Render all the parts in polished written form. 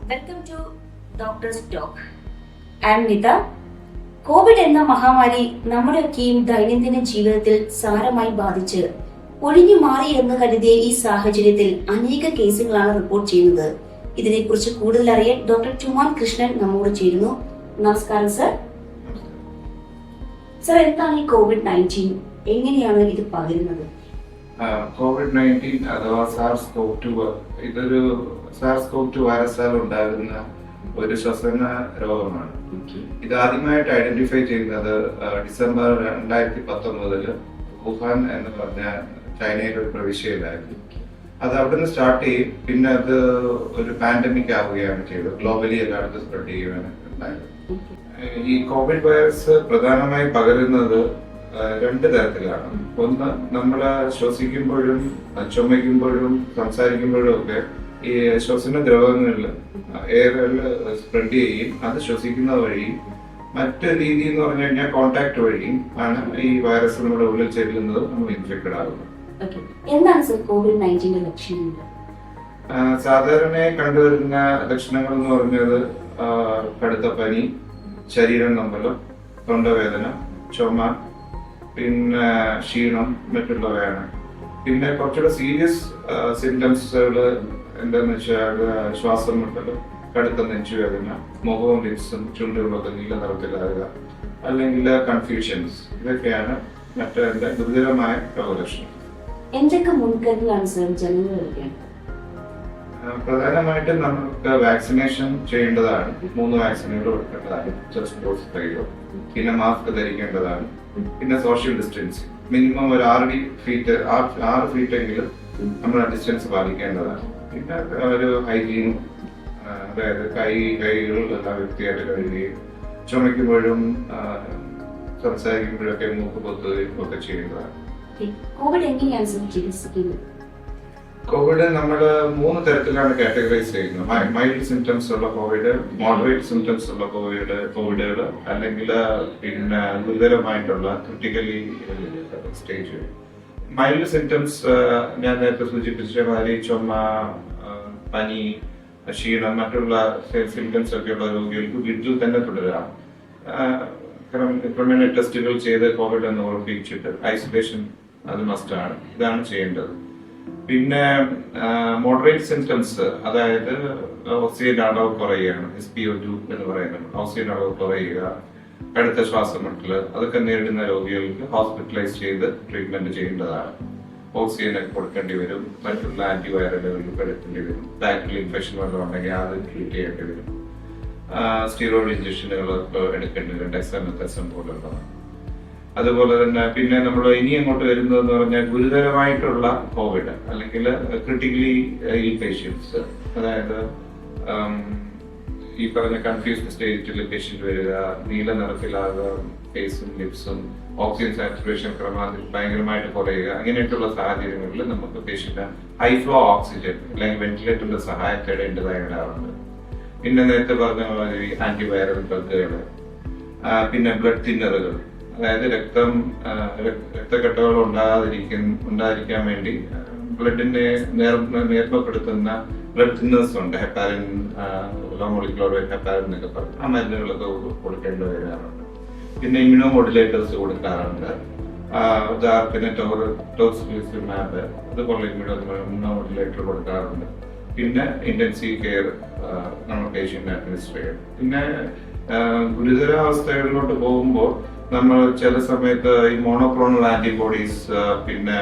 Welcome to doctors talk. I am Nitha. COVID എന്ന മഹാമാരി നമ്മുടെയൊക്കെയും ദൈനംദിന ജീവിതത്തിൽ സാരമായി ബാധിച്ച് ഒഴിഞ്ഞു മാറി എന്ന് കരുതിയ ഈ സാഹചര്യത്തിൽ അനേക കേസുകളാണ് റിപ്പോർട്ട് ചെയ്യുന്നത്. ഇതിനെക്കുറിച്ച് കൂടുതൽ അറിയാൻ ഡോക്ടർ ടുമാൻ കൃഷ്ണൻ നമ്മോട് ചേരുന്നു. നമസ്കാരം സർ. സർ, എന്താണ് ഈ COVID-19? എങ്ങനെയാണ് ഇത് പകരുന്നത്? COVID-19 അഥവാ SARS-CoV-2 ഇതൊരു SARS-CoV-2 വൈറസാൽ ഉണ്ടാകുന്ന ഒരു ശ്വസന രോഗമാണ്. ഇത് ആദ്യമായിട്ട് ഐഡന്റിഫൈ ചെയ്യുന്നത് ഡിസംബർ 2019 വുഹാൻ എന്ന് പറഞ്ഞ ചൈനയിലെ ഒരു പ്രവിശ്യയിലായിരുന്നു. അത് അവിടെ നിന്ന് സ്റ്റാർട്ട് ചെയ്യും, പിന്നെ അത് ഒരു പാൻഡമിക് ആവുകയാണ് ചെയ്തത്. ഗ്ലോബലി എല്ലായിടത്തും സ്പ്രെഡ് ചെയ്യുകയാണ് ഉണ്ടായത്. ഈ കോവിഡ് വൈറസ് പ്രധാനമായി പകരുന്നത് രണ്ട് തരത്തിലാണ്. ഒന്ന്, നമ്മൾ ശ്വസിക്കുമ്പോഴും ചുമയ്ക്കുമ്പോഴും സംസാരിക്കുമ്പോഴും ഒക്കെ ഈ ശ്വസന ദ്രവങ്ങളിൽ എയറിൽ സ്പ്രെഡ് ചെയ്യും. അത് ശ്വസിക്കുന്ന വഴിയും മറ്റു രീതി എന്ന് പറഞ്ഞു കഴിഞ്ഞാൽ കോണ്ടാക്ട് വഴിയും ആണ് ഈ വൈറസ് നമ്മുടെ ഉള്ളിൽ ചെല്ലുന്നത്, നമ്മൾ ഇൻഫെക്റ്റഡ് ആകുന്നത്. എന്താണ് സർ COVID-19 ലക്ഷണങ്ങൾ? സാധാരണയായി കണ്ടുവരുന്ന ലക്ഷണങ്ങൾ എന്ന് പറഞ്ഞത് കടുത്ത പനി, ശരീരം നമ്പലം, തൊണ്ടവേദന, ചുമ, പിന്നെ ക്ഷീണം മറ്റുള്ളവയാണ്. പിന്നെ കുറച്ചുകൂടെ സീരിയസ് സിംറ്റംസുകൾ എന്താന്ന് വെച്ചാൽ ശ്വാസം മുട്ടല്, കടുത്ത നെഞ്ചുവേദന, മുഖവും ലിപ്സും ചുണ്ടുകളൊക്കെ നീല നിറത്തിലാകുക, അല്ലെങ്കിൽ കൺഫ്യൂഷൻസ്, ഇതൊക്കെയാണ് മറ്റേ ഗുരുതരമായ രോഗലക്ഷണം. എന്തൊക്കെ മുൻകരുതലാണ് സർ ജനങ്ങൾ എടുക്കേണ്ടത്? പ്രധാനമായിട്ടും നമുക്ക് വാക്സിനേഷൻ ചെയ്യേണ്ടതാണ്. 3 വാക്സിനുകൾ എടുക്കേണ്ടതാണ്. ഫസ്റ്റ് ഡോസ് കഴിയും. പിന്നെ മാസ്ക് ധരിക്കേണ്ടതാണ്. പിന്നെ സോഷ്യൽ ഡിസ്റ്റൻസിങ് മിനിമം ഒരു 6 ഫീറ്റ് എങ്കിലും നമ്മൾ ഡിസ്റ്റൻസ് പാലിക്കേണ്ടതാണ്. പിന്നെ ഒരു ഹൈജീൻ, അതായത് കൈകൾ എല്ലാം വൃത്തിയായിട്ട് കഴുകുകയും ചുമയ്ക്കുമ്പോഴും സംസാരിക്കുമ്പോഴൊക്കെ മൂക്ക് പൊത്തുകയും ഒക്കെ ചെയ്യുന്നതാണ്. കോവിഡ് എങ്ങനെയാണ് സർ ചികിത്സിക്കുന്നത്? കോവിഡ് നമ്മൾ 3 തരത്തിലാണ് കാറ്റഗറൈസ് ചെയ്യുന്നത്. മൈൽഡ് സിംറ്റംസ് ഉള്ള കോവിഡ്, മോഡറേറ്റ് സിംറ്റംസ് ഉള്ള കോവിഡുകൾ, അല്ലെങ്കിൽ പിന്നെ ഗുരുതരമായിട്ടുള്ള ക്രിട്ടിക്കലി സ്റ്റേജ്. മൈൽഡ് സിംറ്റംസ് ഞാൻ നേരത്തെ സൂചിപ്പിച്ച മാതിരി ചുമ, പനി, ക്ഷീണം, മറ്റുള്ള സിംറ്റംസ് ഒക്കെ ഉള്ള രോഗികൾക്ക് വീട്ടിൽ തന്നെ തുടരാം. ക്രിമിനൽ ടെസ്റ്റുകൾ ചെയ്ത് കോവിഡ് എന്ന് ഉറപ്പിച്ചിട്ട് ഐസൊലേഷൻ അത് മസ്റ്റാണ്. ഇതാണ് ചെയ്യേണ്ടത്. പിന്നെ മോഡറേറ്റ് സിംറ്റംസ്, അതായത് ഓക്സിജൻ അളവ് കുറയുകയാണ്, SpO2 എന്ന് പറയുന്നത്. ഓക്സിജൻ അളവ് കുറയുക, കടുത്ത ശ്വാസം മുട്ടല്, അതൊക്കെ നേരിടുന്ന രോഗികൾക്ക് ഹോസ്പിറ്റലൈസ് ചെയ്ത് ട്രീറ്റ്മെന്റ് ചെയ്യേണ്ടതാണ്. ഓക്സിജൻ കൊടുക്കേണ്ടി വരും, മറ്റുള്ള ആന്റിവൈറലുകൾ എടുക്കേണ്ടി വരും. ബാക്ടീരിയൽ ഇൻഫെക്ഷൻ വല്ലതും ഉണ്ടെങ്കിൽ അത് ട്രീറ്റ് ചെയ്യേണ്ടി വരും. സ്റ്റീറോയിഡ് ഇഞ്ചക്ഷനുകൾ എടുക്കേണ്ടി വരും, ഡെക്സാമെഥസോൺ പോലുള്ളതാണ്. അതുപോലെ തന്നെ പിന്നെ നമ്മൾ ഇനി അങ്ങോട്ട് വരുന്നതെന്ന് പറഞ്ഞാൽ ഗുരുതരമായിട്ടുള്ള കോവിഡ്, അല്ലെങ്കിൽ ക്രിട്ടിക്കലി ഇൽ പേഷ്യൻസ്, അതായത് ഈ പറഞ്ഞ കൺഫ്യൂസ്ഡ് സ്റ്റേജിൽ പേഷ്യന്റ് വരിക, നീല നിറത്തിലാകുക, ഫേസും ലിപ്സും, ഓക്സിജൻ സാച്ചുറേഷൻ ഭയങ്കരമായിട്ട് കുറയുക, അങ്ങനെയൊക്കെയുള്ള സാഹചര്യങ്ങളിൽ നമുക്ക് പേഷ്യന്റ് ഹൈ ഫ്ലോ ഓക്സിജൻ അല്ലെങ്കിൽ വെന്റിലേറ്ററിന്റെ സഹായം തേടേണ്ടതായി വരാറുണ്ട്. പിന്നെ നേരത്തെ പറഞ്ഞ മാതിരി ആന്റിവൈറൽ ഡ്രഗുകൾ, പിന്നെ ബ്ലഡ് തിന്നറുകൾ, അതായത് രക്തക്കെട്ടുകൾ ഉണ്ടാതിരിക്കാൻ വേണ്ടി ബ്ലഡിനെ നേർമപ്പെടുത്തുന്ന ബ്ലഡ് തിന്നേഴ്സ് ഉണ്ട്. ഹെപ്പാരിൻ, ലോ മോളിക്കുലർ ഹെപ്പാരിൻ എന്നൊക്കെ പറഞ്ഞു. ആ മരുന്നുകളൊക്കെ കൊടുക്കേണ്ടി വരാറുണ്ട്. പിന്നെ ഇമ്മ്യൂണോ മോഡുലേറ്റേഴ്സ് കൊടുക്കാറുണ്ട്. ഉദാഹരണത്തിന് ടോസിലിസിമാബ് അതുപോലെ ഇമ്മ്യൂണോ മോഡുലേറ്റർ കൊടുക്കാറുണ്ട്. പിന്നെ ഇന്റൻസീവ് കെയർ നമ്മൾ പേഷ്യന്റ് അഡ്മിനിസ്റ്റർ ചെയ്യും. പിന്നെ ഗുരുതരാവസ്ഥകളിലോട്ട് പോകുമ്പോൾ നമ്മൾ ചില സമയത്ത് ഈ മോണോക്ലോണൽ ആന്റിബോഡീസ്, പിന്നെ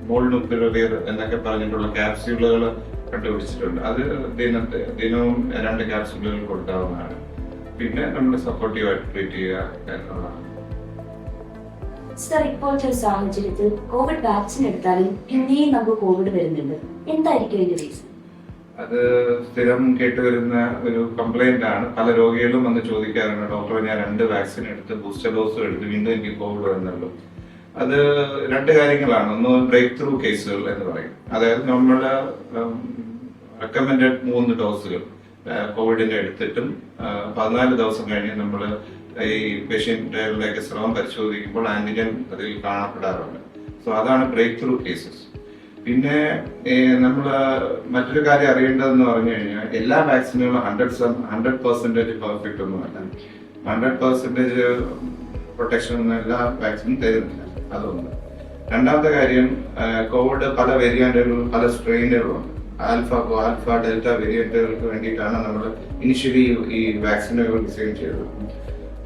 മോൾനുക്ലിയർ എന്നൊക്കെ പറഞ്ഞിട്ടുള്ള ക്യാപ്സ്യൂളുകൾ കണ്ടുപിടിച്ചിട്ടുണ്ട്. അത് ദിനവും 2 ക്യാപ്സ്യൂളുകൾ കൊടുക്കാവുന്നതാണ്. പിന്നെ നമ്മൾ സപ്പോർട്ടീവായിട്ട് ട്രീറ്റ് ചെയ്യുക എന്നുള്ളതാണ്. സർ, ഇപ്പോഴത്തെ സാഹചര്യത്തിൽ കോവിഡ് വാക്സിൻ എടുത്താലും പിന്നെയും നമുക്ക് കോവിഡ് വരുന്നുണ്ട്. എന്തായിരിക്കും അതിന്റെ റീസൺ? അത് സ്ഥിരം കേട്ടുവരുന്ന ഒരു കംപ്ലൈന്റ് ആണ്. പല രോഗികളും വന്ന് ചോദിക്കാറുണ്ട്, ഡോക്ടർ ഞാൻ 2 വാക്സിൻ എടുത്ത് ബൂസ്റ്റർ ഡോസും എടുത്ത് വീണ്ടും എനിക്ക് കോവിഡ് വരുന്നുള്ളൂ. അത് 2 കാര്യങ്ങളാണ്. ഒന്ന്, ബ്രേക്ക് ത്രൂ കേസുകൾ എന്ന് പറയും. അതായത് നമ്മൾ റെക്കമെൻഡഡ് 3 ഡോസുകൾ കോവിഡിന്റെ എടുത്തിട്ടും 14 ദിവസം കഴിഞ്ഞ് നമ്മൾ ഈ പേഷ്യന്റുകളുടെ സ്രവം പരിശോധിക്കുമ്പോൾ ആന്റിജൻ അതിൽ കാണപ്പെടാറുണ്ട്. സോ അതാണ് ബ്രേക്ക് ത്രൂ കേസസ്. പിന്നെ നമ്മൾ മറ്റൊരു കാര്യം അറിയേണ്ടതെന്ന് പറഞ്ഞു കഴിഞ്ഞാൽ എല്ലാ വാക്സിനുകളും 100% പെർഫെക്റ്റ് ഒന്നുമല്ല. 100% പ്രൊട്ടക്ഷൻ ഒന്നും എല്ലാ വാക്സിനും തരുന്നില്ല. അതൊന്ന്. രണ്ടാമത്തെ കാര്യം, കോവിഡ് പല വേരിയന്റുകളും പല സ്ട്രെയിനുകളും ആൽഫ, ഡെൽറ്റ വേരിയന്റുകൾക്ക് വേണ്ടിയിട്ടാണ് നമ്മൾ ഇനിഷ്യലി ഈ വാക്സിനുകൾ ഡിസൈൻ ചെയ്തത്.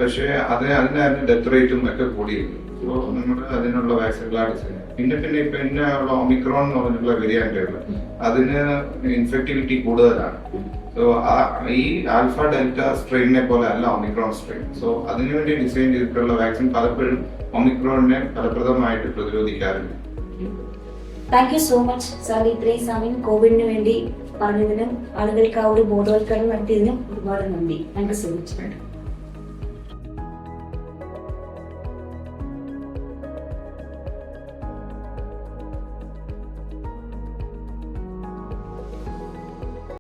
പക്ഷേ അതിനായിരുന്നു ഡെത്ത് റേറ്റും ഒക്കെ കൂടിയിരുന്നു. സോ നമ്മൾ അതിനുള്ള വാക്സിനുകളാണ് ഡിസൈൻ ചെയ്തത്. പിന്നെ ഉള്ള ഒമിക്രോൺ എന്ന് പറഞ്ഞിട്ടുള്ള വേരിയന്റുകൾ അതിന് ഇൻഫെക്ടിവിറ്റി കൂടുതലാണ്. സോ ഈ ആൽഫ ഡെൽറ്റ സ്ട്രെയിനിനെ പോലെ അല്ല ഒമിക്രോൺ സ്ട്രെയിൻ. സോ അതിനുവേണ്ടി ഡിസൈൻ ചെയ്തിട്ടുള്ള വാക്സിൻ പലപ്പോഴും ഒമിക്രോണിനെ ഫലപ്രദമായിട്ട് പ്രതിരോധിക്കാറുണ്ട്. Thank you so much sir. ഇത്രയും സമയം കോവിഡിന് വേണ്ടി പറഞ്ഞതിനും ആളുകൾക്ക് ആ ഒരു ബോധവൽക്കരണം നടത്തിയതിനും ഒരുപാട് നന്ദി. Thank you so much.